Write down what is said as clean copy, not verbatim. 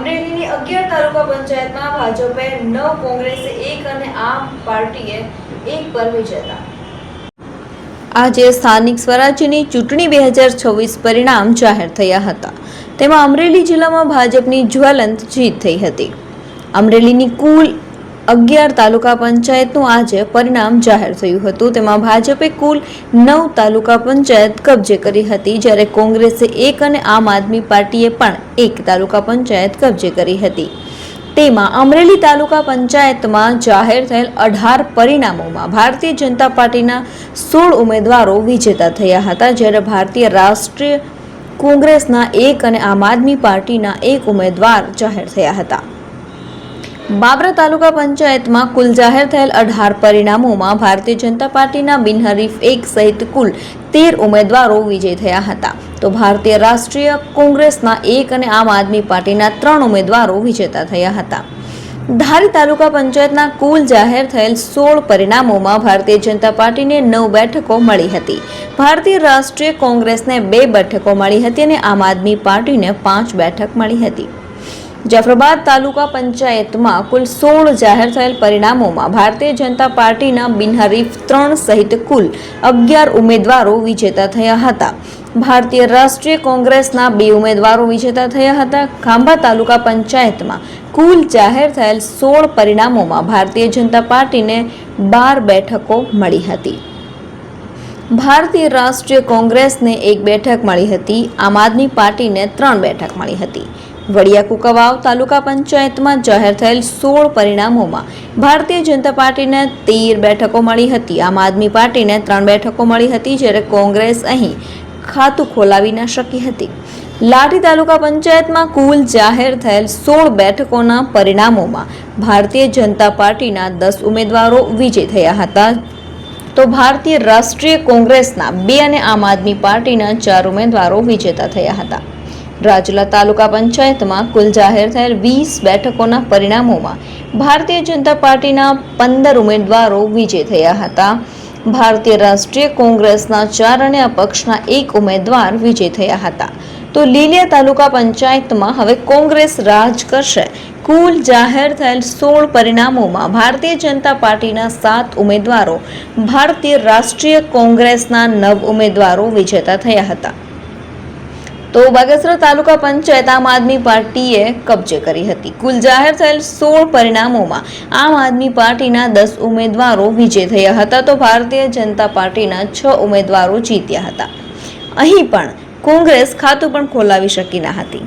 અમરેલીની 11 તાલુકા પંચાયતમાં ભાજપે 9, કોંગ્રેસે 1 અને આમ પાર્ટીએ 1 પર વિજેતા. આજે સ્થાનિક સ્વરાજ્યની ચૂંટણી 2026 પરિણામ જાહેર થયા હતા. તેમાં અમરેલી જિલ્લામાં ભાજપની જ્વલંત જીત થઈ હતી. અમરેલીની કુલ 11 તાલુકા પંચાયતનું આજે પરિણામ જાહેર થયું હતું. તેમાં ભાજપે કુલ 9 તાલુકા પંચાયત કબજે કરી હતી, જ્યારે કોંગ્રેસે 1 અને આમ આદમી પાર્ટીએ પણ 1 તાલુકા પંચાયત કબજે કરી હતી. તેમાં અમરેલી તાલુકા પંચાયતમાં જાહેર થયેલ 18 પરિણામોમાં ભારતીય જનતા પાર્ટીના 16 ઉમેદવારો વિજેતા થયા હતા, જ્યારે ભારતીય રાષ્ટ્રીય કોંગ્રેસના 1 અને આમ આદમી પાર્ટીના 1 ઉમેદવાર જાહેર થયા હતા. બાબરા તાલુકા પંચાયતમાં કુલ જાહેર થયેલ 18 પરિણામોમાં ભારતીય જનતા પાર્ટીના બિનહરીફ 1 સહિત કુલ 13 ઉમેદવારો વિજય થયા હતા, તો ભારતીય રાષ્ટ્રીય કોંગ્રેસના 1 અને આમ આદમી પાર્ટીના 3 ઉમેદવારો વિજેતા થયા હતા. ધારી તાલુકા પંચાયતના કુલ જાહેર થયેલ 16 પરિણામોમાં ભારતીય જનતા પાર્ટીને 9 બેઠકો મળી હતી, ભારતીય રાષ્ટ્રીય કોંગ્રેસને 2 બેઠકો મળી હતી અને આમ આદમી પાર્ટીને 5 બેઠક મળી હતી. જાફરાબાદ તાલુકા પંચાયતમાં કુલ 16 જાહેર થયેલ પરિણામોમાં ભારતીય જનતા પાર્ટીના બિનહરીફ 3 સહિત કુલ 11 ઉમેદવારો વિજેતા થયા હતા. ભારતીય રાષ્ટ્રીય કોંગ્રેસના 2 ઉમેદવારો વિજેતા થયા હતા. ખાંભા તાલુકા પંચાયતમાં કુલ જાહેર થયેલ 16 પરિણામોમાં ભારતીય જનતા પાર્ટીને 12 બેઠકો મળી હતી. ભારતીય રાષ્ટ્રીય કોંગ્રેસને 1 બેઠક મળી હતી. આમ આદમી પાર્ટીને 3 બેઠક મળી હતી. વડિયા કુંકાવાવ તાલુકા પંચાયતમાં જાહેર થયેલ 16 પરિણામોમાં ભારતીય જનતા પાર્ટીને 13 બેઠકો મળી હતી. આમ આદમી પાર્ટીને 3 બેઠકો મળી હતી, જ્યારે કોંગ્રેસ અહીં ખાતું ખોલાવી ન શકી હતી. લાઠી તાલુકા પંચાયતમાં કુલ જાહેર થયેલ 16 બેઠકોના પરિણામોમાં ભારતીય જનતા પાર્ટીના 10 ઉમેદવારો વિજય થયા હતા, તો ભારતીય રાષ્ટ્રીય કોંગ્રેસના 2 અને આમ આદમી પાર્ટીના 4 ઉમેદવારો વિજેતા થયા હતા. રાજુલા તાલુકા પંચાયતમાં કુલ જાહેર થયેલ 20 બેઠકોના પરિણામોમાં ભારતીય જનતા પાર્ટીના 15 ઉમેદવારો વિજય થયા હતા. ભારતીય રાષ્ટ્રીય કોંગ્રેસના 4 અને અપક્ષના 1 ઉમેદવાર વિજય થયા હતા. તો લીલિયા તાલુકા પંચાયતમાં હવે કોંગ્રેસ રાજ કરશે. કુલ જાહેર થયેલ 16 પરિણામોમાં ભારતીય જનતા પાર્ટીના 7 ઉમેદવારો, ભારતીય રાષ્ટ્રીય કોંગ્રેસના 9 ઉમેદવારો વિજેતા થયા હતા. તો બગસરા તાલુકા પંચાયત આમ આદમી પાર્ટીએ કબજે કરી હતી. કુલ જાહેર થયેલ 16 પરિણામોમાં આમ આદમી પાર્ટીના 10 ઉમેદવારો વિજય થયા હતા, તો ભારતીય જનતા પાર્ટીના 6 ઉમેદવારો જીત્યા હતા. અહીં પણ કોંગ્રેસ ખાતું પણ ખોલાવી શકી ન હતી.